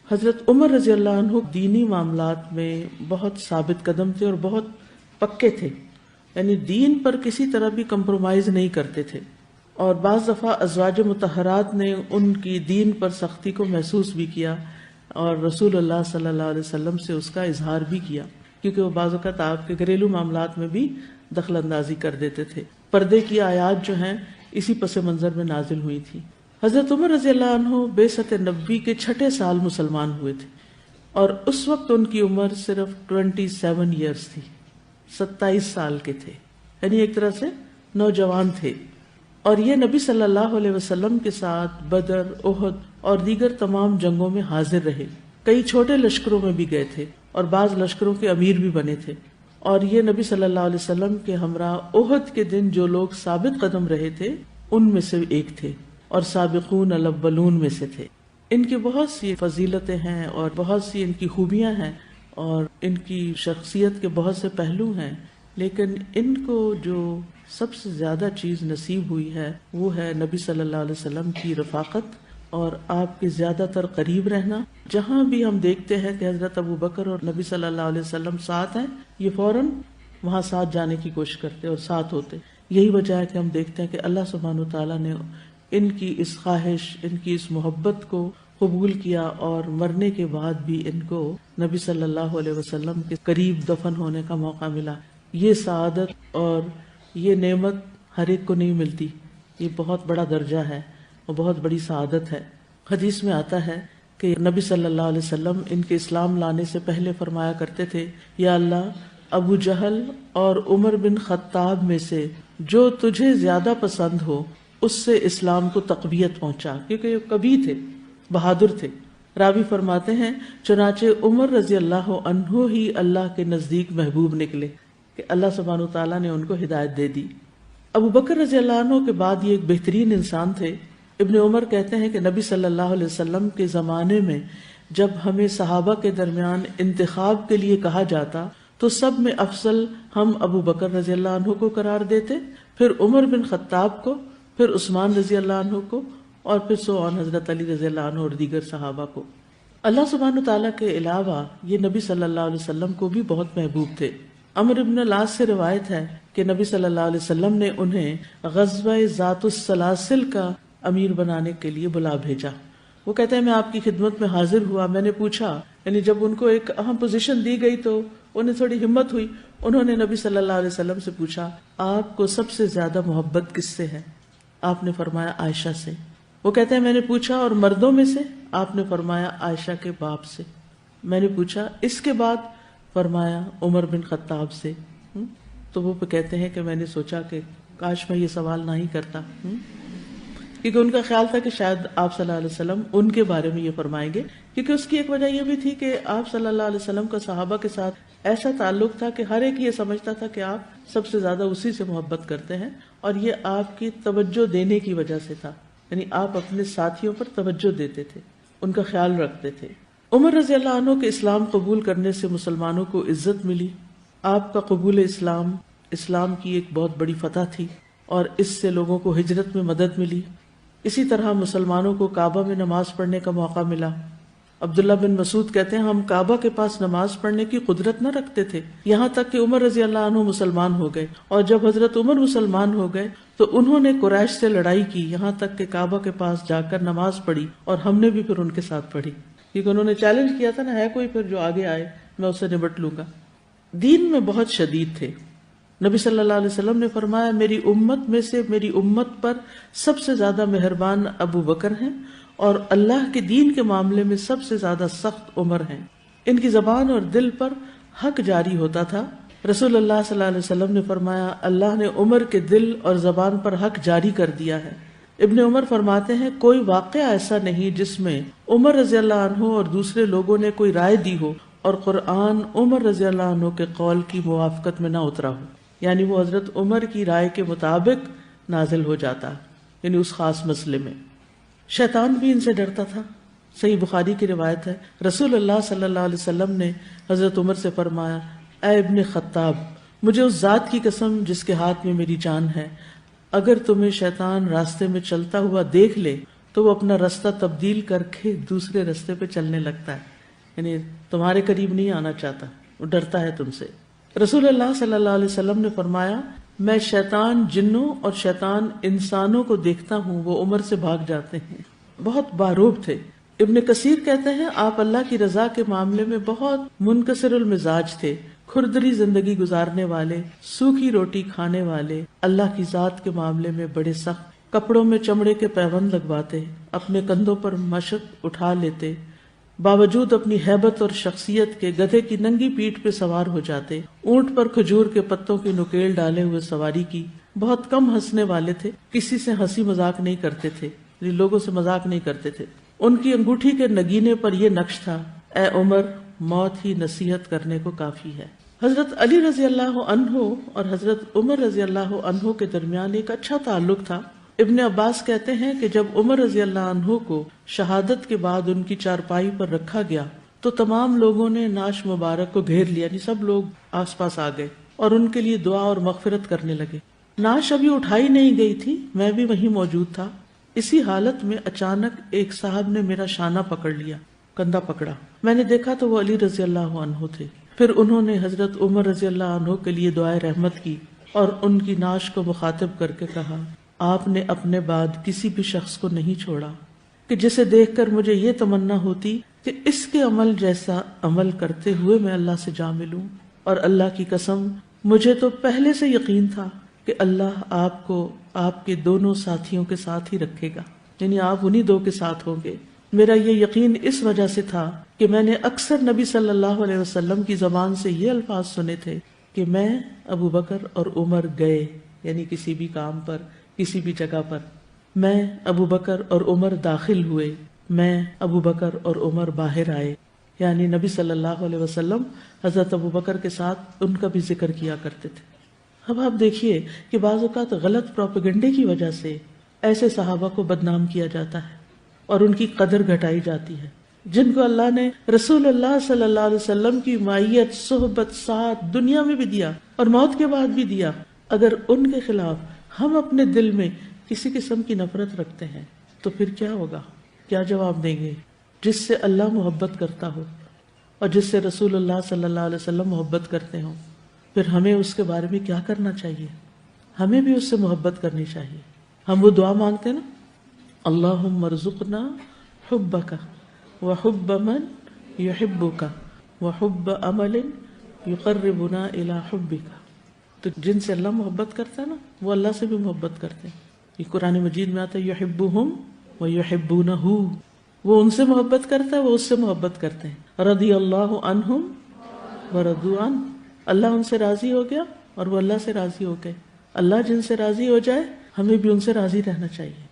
حضرت عمر رضی اللہ عنہ دینی معاملات میں بہت ثابت قدم تھے اور بہت پکے تھے، یعنی دین پر کسی طرح بھی کمپرومائز نہیں کرتے تھے، اور بعض دفعہ ازواج مطہرات نے ان کی دین پر سختی کو محسوس بھی کیا اور رسول اللہ صلی اللہ علیہ وسلم سے اس کا اظہار بھی کیا، کیونکہ وہ بعض اوقات آپ کے گھریلو معاملات میں بھی دخل اندازی کر دیتے تھے۔ پردے کی آیات جو ہیں اسی پس منظر میں نازل ہوئی تھی۔ حضرت عمر رضی اللہ عنہ بعثت نبوی کے 6 سال مسلمان ہوئے تھے، اور اس وقت ان کی عمر صرف 27 ایئرز تھی، 27 سال کے تھے، یعنی ایک طرح سے نوجوان تھے، اور یہ نبی صلی اللہ علیہ وسلم کے ساتھ بدر، احد اور دیگر تمام جنگوں میں حاضر رہے، کئی چھوٹے لشکروں میں بھی گئے تھے اور بعض لشکروں کے امیر بھی بنے تھے، اور یہ نبی صلی اللہ علیہ وسلم کے ہمراہ احد کے دن جو لوگ ثابت قدم رہے تھے ان میں سے ایک تھے اور سابقون الاولون میں سے تھے۔ ان کی بہت سی فضیلتیں ہیں اور بہت سی ان کی خوبیاں ہیں اور ان کی شخصیت کے بہت سے پہلو ہیں، لیکن ان کو جو سب سے زیادہ چیز نصیب ہوئی ہے وہ ہے نبی صلی اللہ علیہ وسلم کی رفاقت اور آپ کے زیادہ تر قریب رہنا۔ جہاں بھی ہم دیکھتے ہیں کہ حضرت ابو بکر اور نبی صلی اللہ علیہ وسلم ساتھ ہیں، یہ فوراً وہاں ساتھ جانے کی کوشش کرتے اور ساتھ ہوتے۔ یہی وجہ ہے کہ ہم دیکھتے ہیں کہ اللہ سبحانہ و تعالیٰ نے ان کی اس خواہش، ان کی اس محبت کو قبول کیا اور مرنے کے بعد بھی ان کو نبی صلی اللہ علیہ وسلم کے قریب دفن ہونے کا موقع ملا۔ یہ سعادت اور یہ نعمت ہر ایک کو نہیں ملتی، یہ بہت بڑا درجہ ہے اور بہت بڑی سعادت ہے۔ حدیث میں آتا ہے کہ نبی صلی اللہ علیہ وسلم ان کے اسلام لانے سے پہلے فرمایا کرتے تھے، یا اللہ ابو جہل اور عمر بن خطاب میں سے جو تجھے زیادہ پسند ہو اس سے اسلام کو تقویت پہنچا، کیونکہ یہ کبھی تھے، بہادر تھے۔ راوی فرماتے ہیں چنانچہ عمر رضی اللہ عنہ ہی اللہ کے نزدیک محبوب نکلے کہ اللہ سبحانہ و تعالیٰ نے ان کو ہدایت دے دی۔ ابو بکر رضی اللہ عنہ کے بعد یہ ایک بہترین انسان تھے۔ ابن عمر کہتے ہیں کہ نبی صلی اللہ علیہ وسلم کے زمانے میں جب ہمیں صحابہ کے درمیان انتخاب کے لیے کہا جاتا تو سب میں افضل ہم ابو بکر رضی اللہ عنہ کو قرار دیتے، پھر عمر بن خطاب کو، پھر عثمان رضی اللہ عنہ کو، اور پھر سوان حضرت علی رضی اللہ عنہ اور دیگر صحابہ کو۔ اللہ سبحانہ تعالیٰ کے علاوہ یہ نبی صلی اللہ علیہ وسلم کو بھی بہت محبوب تھے۔ عمر بن العاص سے روایت ہے کہ نبی صلی اللہ علیہ وسلم نے انہیں غزوہ ذات السلاسل کا امیر بنانے کے لیے بلا بھیجا۔ وہ کہتے ہیں میں آپ کی خدمت میں حاضر ہوا، میں نے پوچھا، یعنی جب ان کو ایک اہم پوزیشن دی گئی تو انہیں تھوڑی ہمت ہوئی، انہوں نے نبی صلی اللہ علیہ وسلم سے پوچھا آپ کو سب سے زیادہ محبت کس سے ہے؟ آپ نے فرمایا عائشہ سے۔ وہ کہتے ہیں میں نے پوچھا اور مردوں میں سے؟ آپ نے فرمایا عائشہ کے باپ سے۔ میں نے پوچھا اس کے بعد؟ فرمایا عمر بن خطاب سے۔ تو وہ کہتے ہیں کہ میں نے سوچا کہ کاش میں یہ سوال نہ ہی کرتا، کیونکہ ان کا خیال تھا کہ شاید آپ صلی اللہ علیہ وسلم ان کے بارے میں یہ فرمائیں گے، کیونکہ اس کی ایک وجہ یہ بھی تھی کہ آپ صلی اللہ علیہ وسلم کا صحابہ کے ساتھ ایسا تعلق تھا کہ ہر ایک یہ سمجھتا تھا کہ آپ سب سے زیادہ اسی سے محبت کرتے ہیں، اور یہ آپ کی توجہ دینے کی وجہ سے تھا، یعنی آپ اپنے ساتھیوں پر توجہ دیتے تھے، ان کا خیال رکھتے تھے۔ عمر رضی اللہ عنہ کے اسلام قبول کرنے سے مسلمانوں کو عزت ملی۔ آپ کا قبول اسلام کی ایک بہت بڑی فتح تھی اور اس سے لوگوں کو ہجرت میں مدد ملی۔ اسی طرح مسلمانوں کو کعبہ میں نماز پڑھنے کا موقع ملا۔ عبداللہ بن مسعود کہتے ہیں ہم کعبہ کے پاس نماز پڑھنے کی قدرت نہ رکھتے تھے، یہاں تک کہ عمر رضی اللہ عنہ مسلمان ہو گئے، اور جب حضرت عمر مسلمان ہو گئے تو انہوں نے قریش سے لڑائی کی، یہاں تک کہ کعبہ کے پاس جا کر نماز پڑھی، اور ہم نے بھی پھر ان کے ساتھ پڑھی، کیونکہ انہوں نے چیلنج کیا تھا نا، ہے کوئی پھر جو آگے آئے میں اسے نبٹ لوں گا۔ دین میں بہت شدید تھے۔ نبی صلی اللہ علیہ وسلم نے فرمایا میری امت میں سے میری امت پر سب سے زیادہ مہربان ابو بکر ہیں، اور اللہ کے دین کے معاملے میں سب سے زیادہ سخت عمر ہیں۔ ان کی زبان اور دل پر حق جاری ہوتا تھا۔ رسول اللہ صلی اللہ علیہ وسلم نے فرمایا اللہ نے عمر کے دل اور زبان پر حق جاری کر دیا ہے۔ ابن عمر فرماتے ہیں کوئی واقعہ ایسا نہیں جس میں عمر رضی اللہ عنہ اور دوسرے لوگوں نے کوئی رائے دی ہو اور قرآن عمر رضی اللہ عنہ کے قول کی موافقت میں نہ اترا ہو، یعنی وہ حضرت عمر کی رائے کے مطابق نازل ہو جاتا، یعنی اس خاص مسئلے میں۔ شیطان بھی ان سے ڈرتا تھا۔ صحیح بخاری کی روایت ہے رسول اللہ صلی اللہ علیہ وسلم نے حضرت عمر سے فرمایا اے ابن خطاب، مجھے اس ذات کی قسم جس کے ہاتھ میں میری جان ہے، اگر تمہیں شیطان راستے میں چلتا ہوا دیکھ لے تو وہ اپنا راستہ تبدیل کر کے دوسرے راستے پہ چلنے لگتا ہے، یعنی تمہارے قریب نہیں آنا چاہتا، وہ ڈرتا ہے تم سے۔ رسول اللہ صلی اللہ علیہ وسلم نے فرمایا، میں شیطان جنوں اور شیطان انسانوں کو دیکھتا ہوں، وہ عمر سے بھاگ جاتے ہیں۔ بہت باروب تھے۔ ابن کثیر کہتے ہیں آپ اللہ کی رضا کے معاملے میں بہت منکسر المزاج تھے، کھردری زندگی گزارنے والے، سوکھی روٹی کھانے والے، اللہ کی ذات کے معاملے میں بڑے سخت، کپڑوں میں چمڑے کے پیوند لگواتے، اپنے کندھوں پر مشق اٹھا لیتے، باوجود اپنی ہیبت اور شخصیت کے گدھے کی ننگی پیٹھ پہ سوار ہو جاتے، اونٹ پر کھجور کے پتوں کی نکیل ڈالے ہوئے سواری کی، بہت کم ہنسنے والے تھے، کسی سے ہنسی مذاق نہیں کرتے تھے، لوگوں سے مذاق نہیں کرتے تھے۔ ان کی انگوٹھی کے نگینے پر یہ نقش تھا، اے عمر، موت ہی نصیحت کرنے کو کافی ہے۔ حضرت علی رضی اللہ عنہ اور حضرت عمر رضی اللہ عنہ کے درمیان ایک اچھا تعلق تھا۔ ابن عباس کہتے ہیں کہ جب عمر رضی اللہ عنہ کو شہادت کے بعد ان کی چارپائی پر رکھا گیا تو تمام لوگوں نے نعش مبارک کو گھیر لیا، یعنی سب لوگ آس پاس آ گئے اور ان کے لیے دعا اور مغفرت کرنے لگے۔ نعش ابھی اٹھائی نہیں گئی تھی، میں بھی وہیں موجود تھا۔ اسی حالت میں اچانک ایک صاحب نے میرا شانہ پکڑ لیا، کندھا پکڑا، میں نے دیکھا تو وہ علی رضی اللہ عنہ تھے۔ پھر انہوں نے حضرت عمر رضی اللہ عنہ کے لیے دعائے رحمت کی اور ان کی نعش کو مخاطب کر کے کہا، آپ نے اپنے بعد کسی بھی شخص کو نہیں چھوڑا کہ جسے دیکھ کر مجھے یہ تمنا ہوتی کہ اس کے عمل جیسا عمل کرتے ہوئے میں اللہ سے جا ملوں، اور اللہ کی قسم مجھے تو پہلے سے یقین تھا کہ اللہ آپ کو آپ کے دونوں ساتھیوں کے ساتھ ہی رکھے گا، یعنی آپ انہی دو کے ساتھ ہوں گے۔ میرا یہ یقین اس وجہ سے تھا کہ میں نے اکثر نبی صلی اللہ علیہ وسلم کی زبان سے یہ الفاظ سنے تھے کہ میں، ابو بکر اور عمر گئے، یعنی کسی بھی کام پر، کسی بھی جگہ پر، میں، ابو بکر اور عمر داخل ہوئے، میں، ابو بکر اور عمر باہر آئے، یعنی نبی صلی اللہ علیہ وسلم حضرت ابو بکر کے ساتھ ان کا بھی ذکر کیا کرتے تھے۔ اب آپ دیکھیے کہ بعض اوقات غلط پروپیگنڈے کی وجہ سے ایسے صحابہ کو بدنام کیا جاتا ہے اور ان کی قدر گھٹائی جاتی ہے، جن کو اللہ نے رسول اللہ صلی اللہ علیہ وسلم کی معیت، صحبت، ساتھ دنیا میں بھی دیا اور موت کے بعد بھی دیا۔ اگر ان کے خلاف ہم اپنے دل میں کسی قسم کی نفرت رکھتے ہیں تو پھر کیا ہوگا؟ کیا جواب دیں گے؟ جس سے اللہ محبت کرتا ہو اور جس سے رسول اللہ صلی اللہ علیہ وسلم محبت کرتے ہوں، پھر ہمیں اس کے بارے میں کیا کرنا چاہیے؟ ہمیں بھی اس سے محبت کرنی چاہیے۔ ہم وہ دعا مانگتے ہیں نا، اللہم ارزقنا حبک وحب من یحبک وحب عمل یقربنا الی حبک۔ تو جن سے اللہ محبت کرتا ہے نا، وہ اللہ سے بھی محبت کرتے ہیں۔ یہ قرآن مجید میں آتا ہے یحبہم ویحبونہ، وہ ان سے محبت کرتا ہے، وہ اس سے محبت کرتے ہیں۔ رضی اللہ عنہم ورضوا عنہ، اللہ ان سے راضی ہو گیا اور وہ اللہ سے راضی ہو گئے۔ اللہ جن سے راضی ہو جائے، ہمیں بھی ان سے راضی رہنا چاہیے۔